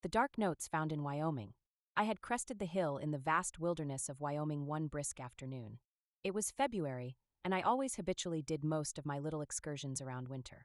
The dark notes found in Wyoming. I had crested the hill in the vast wilderness of Wyoming one brisk afternoon. It was February, and I always habitually did most of my little excursions around winter.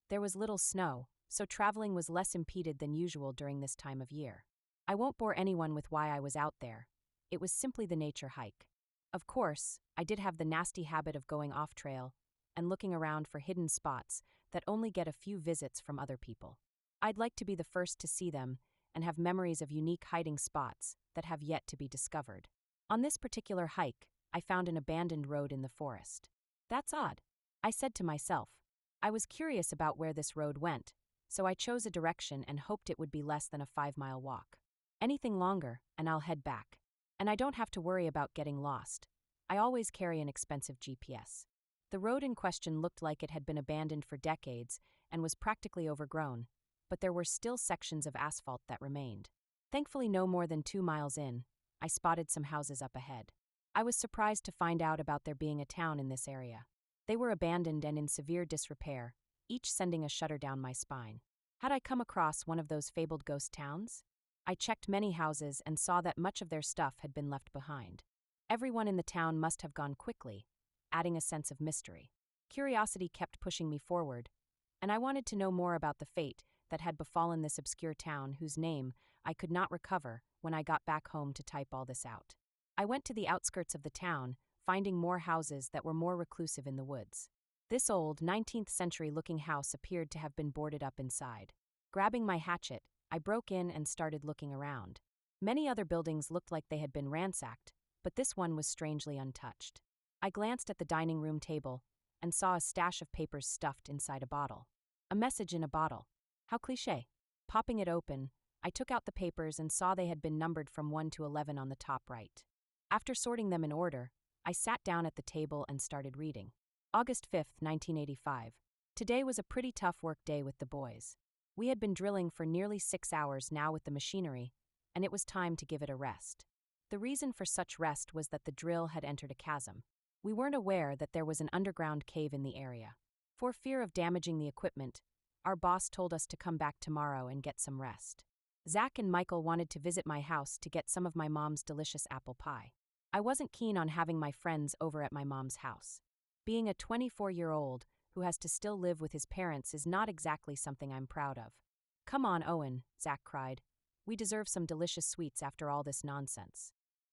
There was little snow, so traveling was less impeded than usual during this time of year. I won't bore anyone with why I was out there. It was simply the nature hike. Of course, I did have the nasty habit of going off-trail and looking around for hidden spots that only get a few visits from other people. I'd like to be the first to see them and have memories of unique hiding spots that have yet to be discovered. On this particular hike, I found an abandoned road in the forest. That's odd, I said to myself. I was curious about where this road went, so I chose a direction and hoped it would be less than a 5-mile walk. Anything longer, and I'll head back. And I don't have to worry about getting lost. I always carry an expensive GPS. The road in question looked like it had been abandoned for decades and was practically overgrown, but there were still sections of asphalt that remained. Thankfully, no more than 2 miles in, I spotted some houses up ahead. I was surprised to find out about there being a town in this area. They were abandoned and in severe disrepair, each sending a shudder down my spine. Had I come across one of those fabled ghost towns? I checked many houses and saw that much of their stuff had been left behind. Everyone in the town must have gone quickly, adding a sense of mystery. Curiosity kept pushing me forward, and I wanted to know more about the fate that had befallen this obscure town whose name I could not recover when I got back home to type all this out. I went to the outskirts of the town, finding more houses that were more reclusive in the woods. This old, 19th-century-looking house appeared to have been boarded up inside. Grabbing my hatchet, I broke in and started looking around. Many other buildings looked like they had been ransacked, but this one was strangely untouched. I glanced at the dining room table and saw a stash of papers stuffed inside a bottle. A message in a bottle. How cliché. Popping it open, I took out the papers and saw they had been numbered from 1 to 11 on the top right. After sorting them in order, I sat down at the table and started reading. August 5, 1985. Today was a pretty tough work day with the boys. We had been drilling for nearly 6 hours now with the machinery, and it was time to give it a rest. The reason for such rest was that the drill had entered a chasm. We weren't aware that there was an underground cave in the area. For fear of damaging the equipment, our boss told us to come back tomorrow and get some rest. Zach and Michael wanted to visit my house to get some of my mom's delicious apple pie. I wasn't keen on having my friends over at my mom's house. Being a 24-year-old who has to still live with his parents is not exactly something I'm proud of. Come on, Owen, Zach cried. We deserve some delicious sweets after all this nonsense.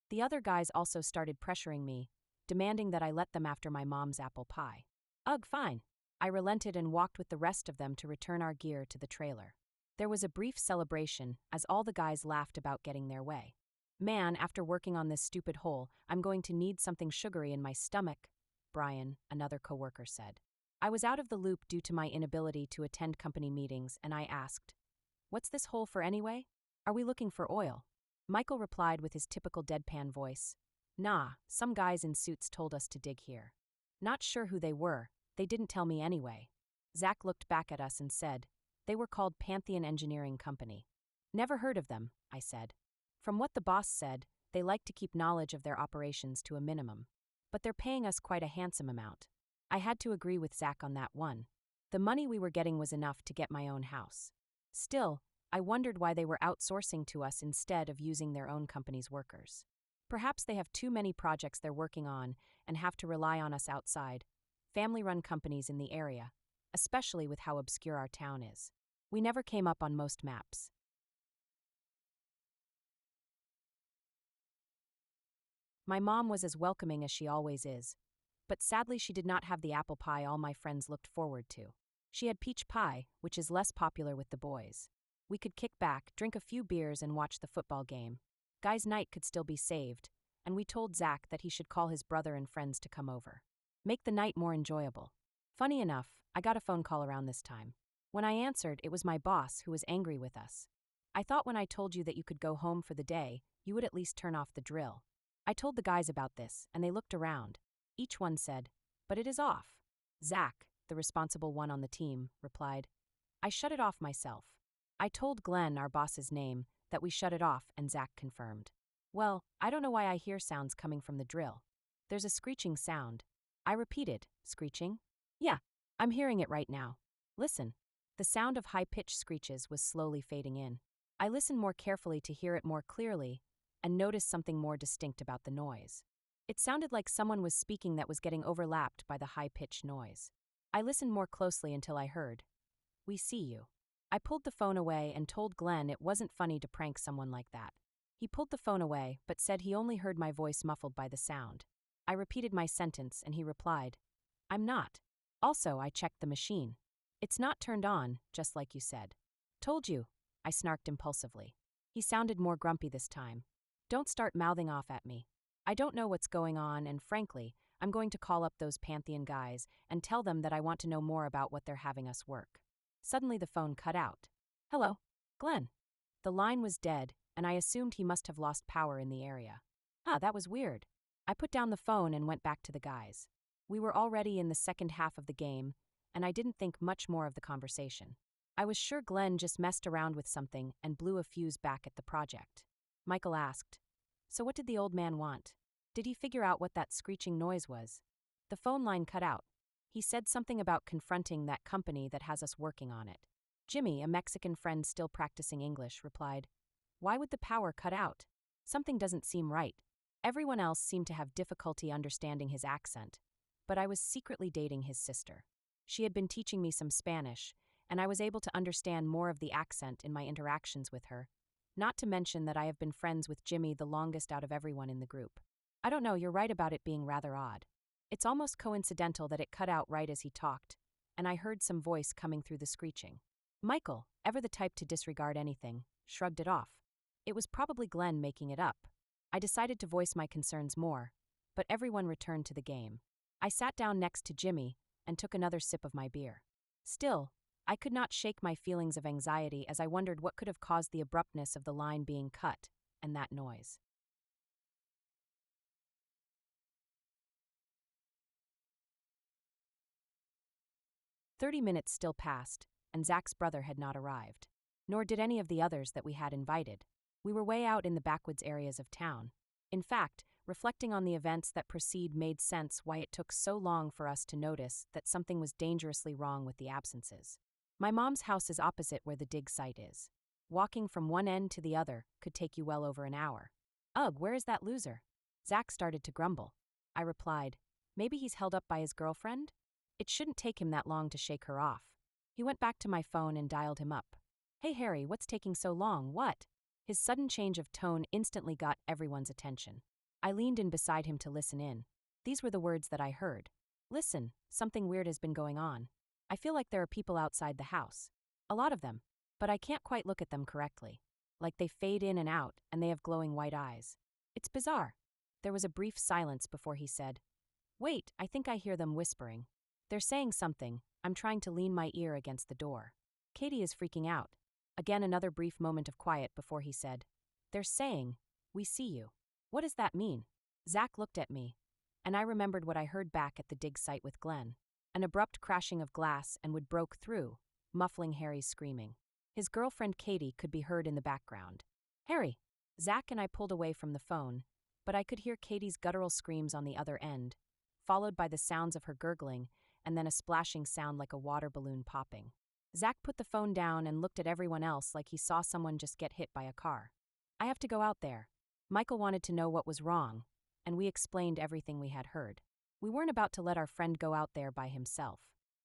The other guys also started pressuring me, demanding that I let them after my mom's apple pie. Ugh, fine. I relented and walked with the rest of them to return our gear to the trailer. There was a brief celebration as all the guys laughed about getting their way. Man, after working on this stupid hole, I'm going to need something sugary in my stomach, Brian, another coworker, said. I was out of the loop due to my inability to attend company meetings, and I asked, "What's this hole for anyway? Are we looking for oil?" Michael replied with his typical deadpan voice, "Nah, some guys in suits told us to dig here. Not sure who they were, they didn't tell me anyway." Zach looked back at us and said, "They were called Pantheon Engineering Company." "Never heard of them," I said. From what the boss said, they like to keep knowledge of their operations to a minimum. But they're paying us quite a handsome amount. I had to agree with Zach on that one. The money we were getting was enough to get my own house. Still, I wondered why they were outsourcing to us instead of using their own company's workers. Perhaps they have too many projects they're working on and have to rely on us outside, family-run companies in the area, especially with how obscure our town is. We never came up on most maps. My mom was as welcoming as she always is, but sadly she did not have the apple pie all my friends looked forward to. She had peach pie, which is less popular with the boys. We could kick back, drink a few beers, and watch the football game. Guys' night could still be saved, and we told Zach that he should call his brother and friends to come over. Make the night more enjoyable. Funny enough, I got a phone call around this time. When I answered, it was my boss who was angry with us. I thought when I told you that you could go home for the day, you would at least turn off the drill. I told the guys about this, and they looked around. Each one said, "But it is off." Zach, the responsible one on the team, replied, "I shut it off myself." I told Glenn, our boss's name, that we shut it off, and Zach confirmed. "Well, I don't know why I hear sounds coming from the drill. There's a screeching sound." I repeated, "Screeching?" "Yeah, I'm hearing it right now. Listen." The sound of high-pitched screeches was slowly fading in. I listened more carefully to hear it more clearly and noticed something more distinct about the noise. It sounded like someone was speaking that was getting overlapped by the high-pitched noise. I listened more closely until I heard, "We see you." I pulled the phone away and told Glenn it wasn't funny to prank someone like that. He pulled the phone away but said he only heard my voice muffled by the sound. I repeated my sentence and he replied, "I'm not. Also, I checked the machine. It's not turned on, just like you said." "Told you," I snarked impulsively. He sounded more grumpy this time. "Don't start mouthing off at me. I don't know what's going on and frankly, I'm going to call up those Pantheon guys and tell them that I want to know more about what they're having us work." Suddenly the phone cut out. "Hello? Glenn?" The line was dead, and I assumed he must have lost power in the area. That was weird. I put down the phone and went back to the guys. We were already in the second half of the game, and I didn't think much more of the conversation. I was sure Glenn just messed around with something and blew a fuse back at the project. Michael asked, "So what did the old man want? Did he figure out what that screeching noise was?" The phone line cut out. He said something about confronting that company that has us working on it. Jimmy, a Mexican friend still practicing English, replied, "Why would the power cut out? Something doesn't seem right." Everyone else seemed to have difficulty understanding his accent, but I was secretly dating his sister. She had been teaching me some Spanish, and I was able to understand more of the accent in my interactions with her, not to mention that I have been friends with Jimmy the longest out of everyone in the group. I don't know, you're right about it being rather odd. It's almost coincidental that it cut out right as he talked, and I heard some voice coming through the screeching. Michael, ever the type to disregard anything, shrugged it off. It was probably Glenn making it up. I decided to voice my concerns more, but everyone returned to the game. I sat down next to Jimmy and took another sip of my beer. Still, I could not shake my feelings of anxiety as I wondered what could have caused the abruptness of the line being cut and that noise. "30 minutes still passed, and Zach's brother had not arrived. Nor did any of the others that we had invited. We were way out in the backwoods areas of town. In fact, reflecting on the events that precede made sense why it took so long for us to notice that something was dangerously wrong with the absences. My mom's house is opposite where the dig site is. Walking from one end to the other could take you well over an hour. "Ugh, where is that loser?" Zach started to grumble. I replied, "Maybe he's held up by his girlfriend? It shouldn't take him that long to shake her off." He went back to my phone and dialed him up. "Hey Harry, what's taking so long, what?" His sudden change of tone instantly got everyone's attention. I leaned in beside him to listen in. These were the words that I heard. "Listen, something weird has been going on. I feel like there are people outside the house. A lot of them, but I can't quite look at them correctly. Like they fade in and out and they have glowing white eyes. It's bizarre." There was a brief silence before he said, "Wait, I think I hear them whispering. They're saying something. I'm trying to lean my ear against the door. Katie is freaking out." Again another brief moment of quiet before he said, "They're saying, 'We see you.' What does that mean?" Zach looked at me, and I remembered what I heard back at the dig site with Glenn. An abrupt crashing of glass and wood broke through, muffling Harry's screaming. His girlfriend Katie could be heard in the background. "Harry!" Zach and I pulled away from the phone, but I could hear Katie's guttural screams on the other end, followed by the sounds of her gurgling and then a splashing sound like a water balloon popping. Zach put the phone down and looked at everyone else like he saw someone just get hit by a car. "I have to go out there." Michael wanted to know what was wrong, and we explained everything we had heard. We weren't about to let our friend go out there by himself.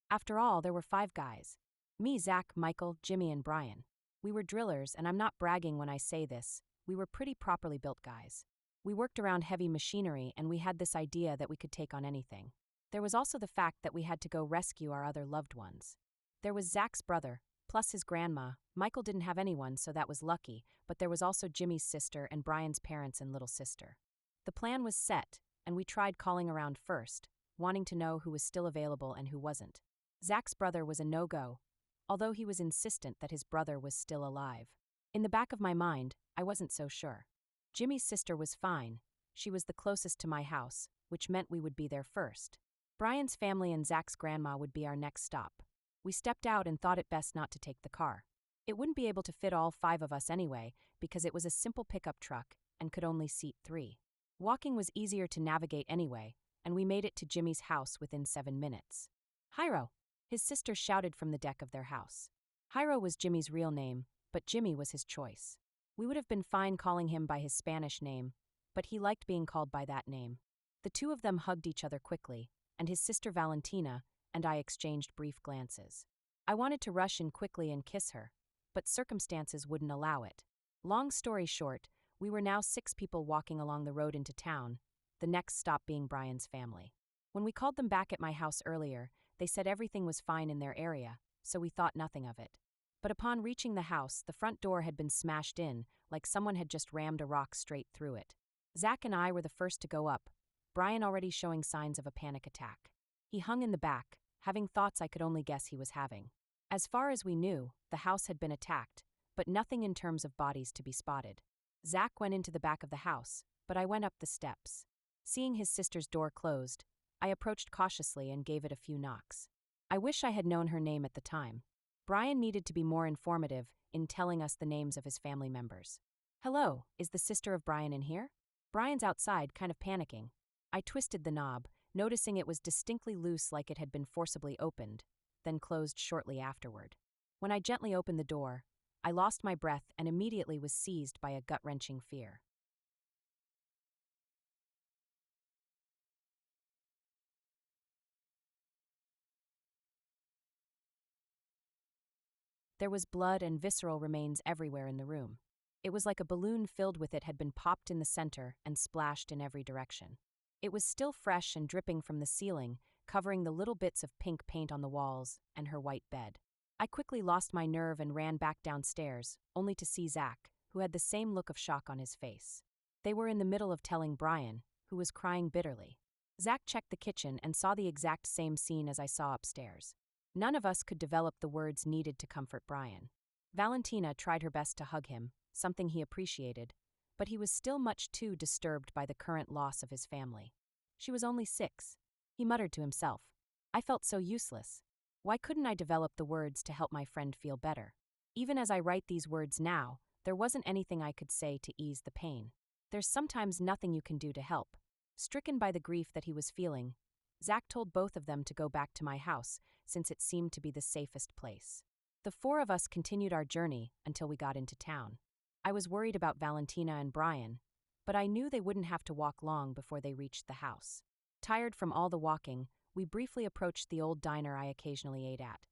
After all, there were 5 guys. Me, Zach, Michael, Jimmy, and Brian. We were drillers, and I'm not bragging when I say this, we were pretty properly built guys. We worked around heavy machinery, and we had this idea that we could take on anything. There was also the fact that we had to go rescue our other loved ones. There was Zach's brother, plus his grandma. Michael didn't have anyone, so that was lucky, but there was also Jimmy's sister and Brian's parents and little sister. The plan was set, and we tried calling around first, wanting to know who was still available and who wasn't. Zach's brother was a no-go, although he was insistent that his brother was still alive. In the back of my mind, I wasn't so sure. Jimmy's sister was fine. She was the closest to my house, which meant we would be there first. Brian's family and Zach's grandma would be our next stop. We stepped out and thought it best not to take the car. It wouldn't be able to fit all 5 of us anyway, because it was a simple pickup truck and could only seat 3. Walking was easier to navigate anyway, and we made it to Jimmy's house within 7 minutes. "Hyro!" his sister shouted from the deck of their house. Hyro was Jimmy's real name, but Jimmy was his choice. We would have been fine calling him by his Spanish name, but he liked being called by that name. The two of them hugged each other quickly, and his sister Valentina and I exchanged brief glances. I wanted to rush in quickly and kiss her, but circumstances wouldn't allow it. Long story short, we were now 6 people walking along the road into town, the next stop being Brian's family. When we called them back at my house earlier, they said everything was fine in their area, so we thought nothing of it. But upon reaching the house, the front door had been smashed in, like someone had just rammed a rock straight through it. Zach and I were the first to go up, Brian already showing signs of a panic attack. He hung in the back, having thoughts I could only guess he was having. As far as we knew, the house had been attacked, but nothing in terms of bodies to be spotted. Zach went into the back of the house, but I went up the steps. Seeing his sister's door closed, I approached cautiously and gave it a few knocks. I wish I had known her name at the time. Brian needed to be more informative in telling us the names of his family members. "Hello, is the sister of Brian in here?" Brian's outside, kind of panicking. I twisted the knob, noticing it was distinctly loose like it had been forcibly opened, then closed shortly afterward. When I gently opened the door, I lost my breath and immediately was seized by a gut-wrenching fear. There was blood and visceral remains everywhere in the room. It was like a balloon filled with it had been popped in the center and splashed in every direction. It was still fresh and dripping from the ceiling, covering the little bits of pink paint on the walls and her white bed. I quickly lost my nerve and ran back downstairs, only to see Zach, who had the same look of shock on his face. They were in the middle of telling Brian, who was crying bitterly. Zach checked the kitchen and saw the exact same scene as I saw upstairs. None of us could develop the words needed to comfort Brian. Valentina tried her best to hug him, something he appreciated, but he was still much too disturbed by the current loss of his family. She was only 6. He muttered to himself. I felt so useless. Why couldn't I develop the words to help my friend feel better? Even as I write these words now, there wasn't anything I could say to ease the pain. There's sometimes nothing you can do to help. Stricken by the grief that he was feeling, Zach told both of them to go back to my house, since it seemed to be the safest place. The 4 of us continued our journey until we got into town. I was worried about Valentina and Brian, but I knew they wouldn't have to walk long before they reached the house. Tired from all the walking, we briefly approached the old diner I occasionally ate at.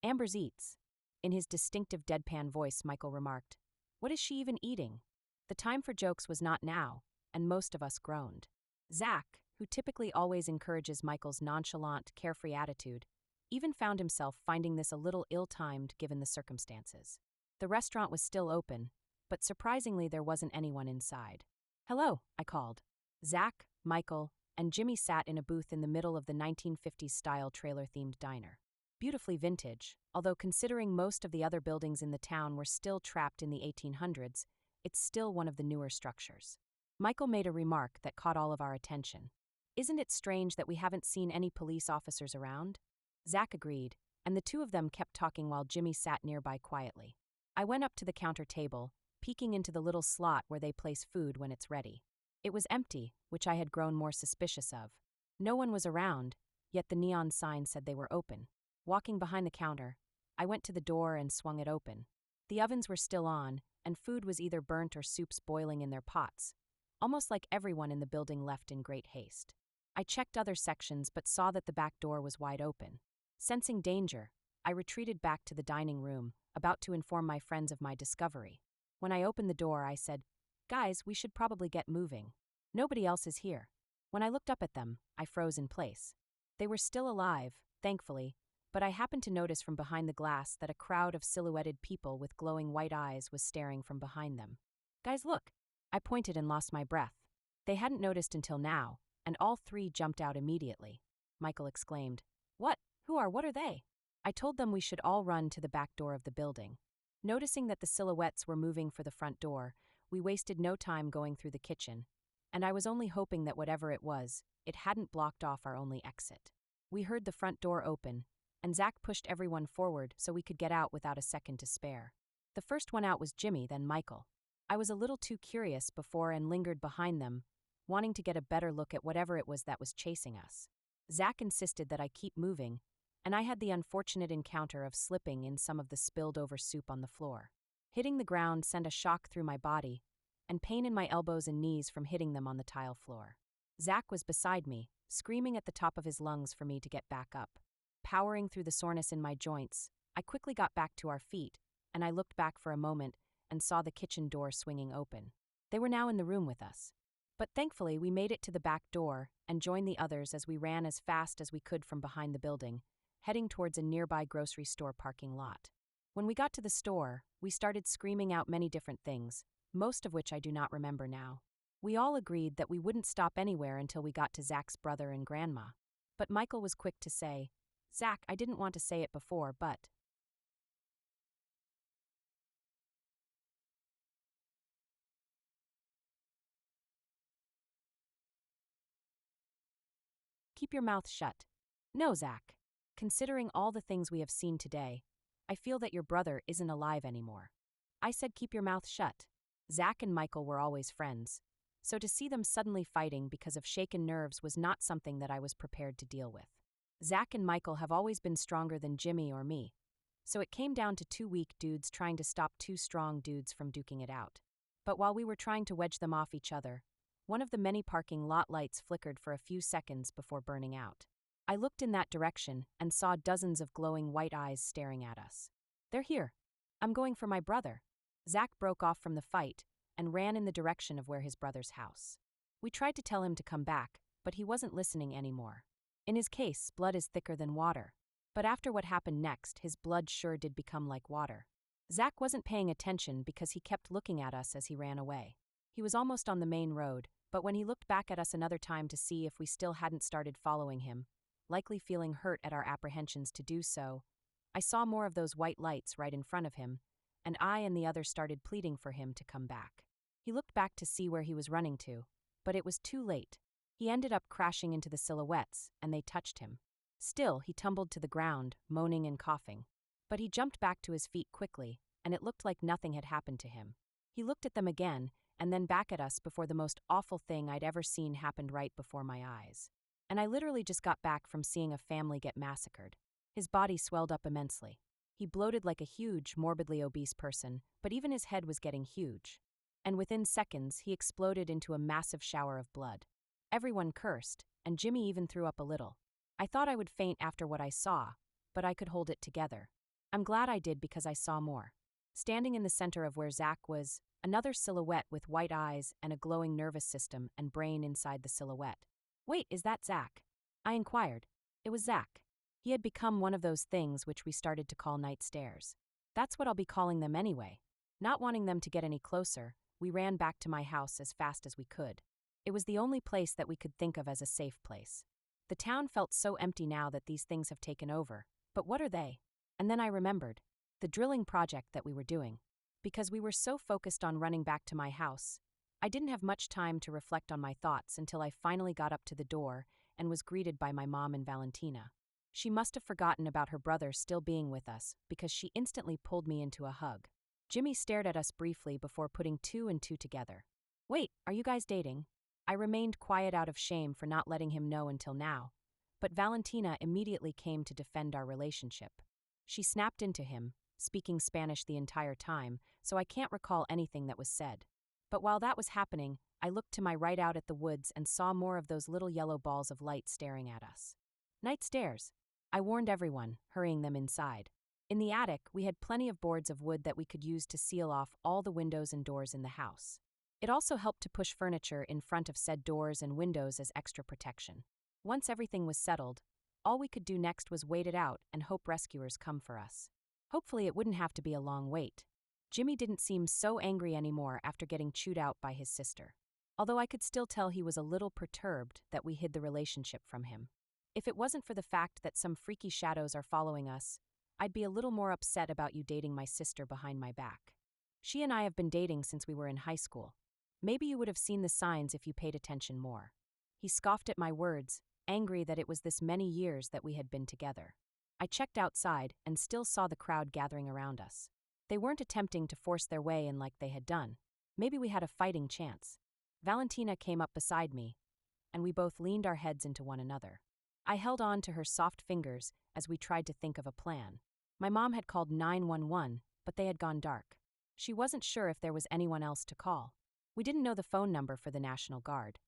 "Amber's eats." In his distinctive deadpan voice, Michael remarked, "What is she even eating?" The time for jokes was not now, and most of us groaned. Zach, who typically always encourages Michael's nonchalant, carefree attitude, even found himself finding this a little ill-timed given the circumstances. The restaurant was still open, but surprisingly there wasn't anyone inside. "Hello," I called. Zach, Michael, and Jimmy sat in a booth in the middle of the 1950s-style trailer-themed diner. Beautifully vintage, although considering most of the other buildings in the town were still trapped in the 1800s, it's still one of the newer structures. Michael made a remark that caught all of our attention. "Isn't it strange that we haven't seen any police officers around?" Zach agreed, and the two of them kept talking while Jimmy sat nearby quietly. I went up to the counter table, peeking into the little slot where they place food when it's ready. It was empty, which I had grown more suspicious of. No one was around, yet the neon sign said they were open. Walking behind the counter, I went to the door and swung it open. The ovens were still on, and food was either burnt or soups boiling in their pots, almost like everyone in the building left in great haste. I checked other sections but saw that the back door was wide open. Sensing danger, I retreated back to the dining room, about to inform my friends of my discovery. When I opened the door, I said, "Guys, we should probably get moving. Nobody else is here." When I looked up at them, I froze in place. They were still alive, thankfully, but I happened to notice from behind the glass that a crowd of silhouetted people with glowing white eyes was staring from behind them. "Guys, look!" I pointed and lost my breath. They hadn't noticed until now, and all 3 jumped out immediately. Michael exclaimed, "What? What are they?" I told them we should all run to the back door of the building. Noticing that the silhouettes were moving for the front door, we wasted no time going through the kitchen, and I was only hoping that whatever it was, it hadn't blocked off our only exit. We heard the front door open, and Zach pushed everyone forward so we could get out without a second to spare. The first one out was Jimmy, then Michael. I was a little too curious before and lingered behind them, wanting to get a better look at whatever it was that was chasing us. Zach insisted that I keep moving, and I had the unfortunate encounter of slipping in some of the spilled-over soup on the floor. Hitting the ground sent a shock through my body, and pain in my elbows and knees from hitting them on the tile floor. Zach was beside me, screaming at the top of his lungs for me to get back up. Powering through the soreness in my joints, I quickly got back to our feet, and I looked back for a moment and saw the kitchen door swinging open. They were now in the room with us. But thankfully, we made it to the back door and joined the others as we ran as fast as we could from behind the building, heading towards a nearby grocery store parking lot. When we got to the store, we started screaming out many different things, most of which I do not remember now. We all agreed that we wouldn't stop anywhere until we got to Zach's brother and grandma. But Michael was quick to say, "Zach, I didn't want to say it before, but..." "Keep your mouth shut." "No, Zach. Considering all the things we have seen today, I feel that your brother isn't alive anymore." I said keep your mouth shut. Zach and Michael were always friends, so to see them suddenly fighting because of shaken nerves was not something that I was prepared to deal with. Zach and Michael have always been stronger than Jimmy or me, so it came down to two weak dudes trying to stop two strong dudes from duking it out. But while we were trying to wedge them off each other, one of the many parking lot lights flickered for a few seconds before burning out. I looked in that direction and saw dozens of glowing white eyes staring at us. "They're here. I'm going for my brother." Zach broke off from the fight and ran in the direction of where his brother's house. We tried to tell him to come back, but he wasn't listening anymore. In his case, blood is thicker than water. But after what happened next, his blood sure did become like water. Zach wasn't paying attention because he kept looking at us as he ran away. He was almost on the main road, but when he looked back at us another time to see if we still hadn't started following him, likely feeling hurt at our apprehensions to do so, I saw more of those white lights right in front of him, and I and the others started pleading for him to come back. He looked back to see where he was running to, but it was too late. He ended up crashing into the silhouettes, and they touched him. Still, he tumbled to the ground, moaning and coughing. But he jumped back to his feet quickly, and it looked like nothing had happened to him. He looked at them again, and then back at us before the most awful thing I'd ever seen happened right before my eyes. And I literally just got back from seeing a family get massacred. His body swelled up immensely. He bloated like a huge, morbidly obese person, but even his head was getting huge. And within seconds, he exploded into a massive shower of blood. Everyone cursed, and Jimmy even threw up a little. I thought I would faint after what I saw, but I could hold it together. I'm glad I did because I saw more. Standing in the center of where Zach was, another silhouette with white eyes and a glowing nervous system and brain inside the silhouette. "Wait, is that Zach?" I inquired. It was Zach. He had become one of those things which we started to call night stares. That's what I'll be calling them anyway. Not wanting them to get any closer, we ran back to my house as fast as we could. It was the only place that we could think of as a safe place. The town felt so empty now that these things have taken over. But what are they? And then I remembered. The drilling project that we were doing. Because we were so focused on running back to my house, I didn't have much time to reflect on my thoughts until I finally got up to the door and was greeted by my mom and Valentina. She must have forgotten about her brother still being with us because she instantly pulled me into a hug. Jimmy stared at us briefly before putting two and two together. "Wait, are you guys dating?" I remained quiet out of shame for not letting him know until now, but Valentina immediately came to defend our relationship. She snapped into him, speaking Spanish the entire time, so I can't recall anything that was said. But while that was happening, I looked to my right out at the woods and saw more of those little yellow balls of light staring at us. Night stares. I warned everyone, hurrying them inside. In the attic, we had plenty of boards of wood that we could use to seal off all the windows and doors in the house. It also helped to push furniture in front of said doors and windows as extra protection. Once everything was settled, all we could do next was wait it out and hope rescuers come for us. Hopefully it wouldn't have to be a long wait. Jimmy didn't seem so angry anymore after getting chewed out by his sister. Although I could still tell he was a little perturbed that we hid the relationship from him. If it wasn't for the fact that some freaky shadows are following us, I'd be a little more upset about you dating my sister behind my back. She and I have been dating since we were in high school. Maybe you would have seen the signs if you paid attention more. He scoffed at my words, angry that it was this many years that we had been together. I checked outside and still saw the crowd gathering around us. They weren't attempting to force their way in like they had done. Maybe we had a fighting chance. Valentina came up beside me, and we both leaned our heads into one another. I held on to her soft fingers as we tried to think of a plan. My mom had called 911, but they had gone dark. She wasn't sure if there was anyone else to call. We didn't know the phone number for the National Guard.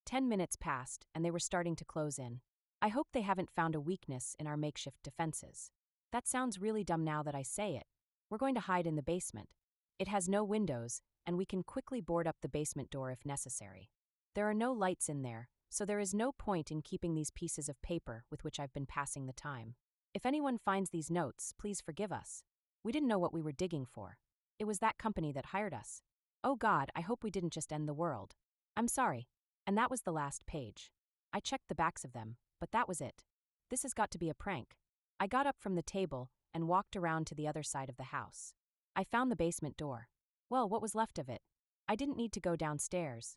10 minutes passed, and they were starting to close in. I hope they haven't found a weakness in our makeshift defenses. That sounds really dumb now that I say it. We're going to hide in the basement. It has no windows, and we can quickly board up the basement door if necessary. There are no lights in there, so there is no point in keeping these pieces of paper with which I've been passing the time. If anyone finds these notes, please forgive us. We didn't know what we were digging for. It was that company that hired us. Oh God, I hope we didn't just end the world. I'm sorry. And that was the last page. I checked the backs of them, but that was it. This has got to be a prank. I got up from the table and walked around to the other side of the house. I found the basement door. Well, what was left of it? I didn't need to go downstairs.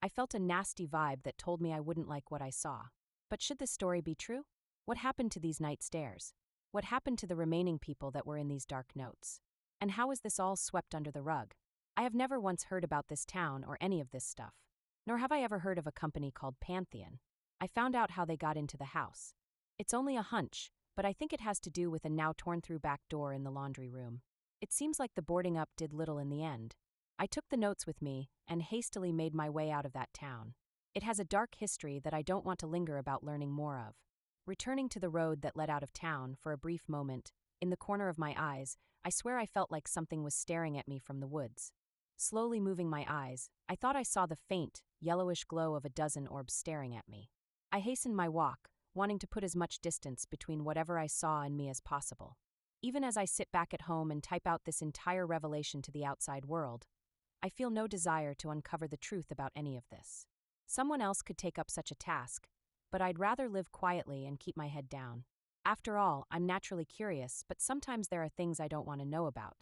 I felt a nasty vibe that told me I wouldn't like what I saw. But should this story be true? What happened to these night stairs? What happened to the remaining people that were in these dark notes? And how is this all swept under the rug? I have never once heard about this town or any of this stuff. Nor have I ever heard of a company called Pantheon. I found out how they got into the house. It's only a hunch, but I think it has to do with a now torn-through back door in the laundry room. It seems like the boarding up did little in the end. I took the notes with me and hastily made my way out of that town. It has a dark history that I don't want to linger about learning more of. Returning to the road that led out of town for a brief moment, in the corner of my eyes, I swear I felt like something was staring at me from the woods. Slowly moving my eyes, I thought I saw the faint, yellowish glow of a dozen orbs staring at me. I hastened my walk, wanting to put as much distance between whatever I saw and me as possible. Even as I sit back at home and type out this entire revelation to the outside world, I feel no desire to uncover the truth about any of this. Someone else could take up such a task, but I'd rather live quietly and keep my head down. After all, I'm naturally curious, but sometimes there are things I don't want to know about.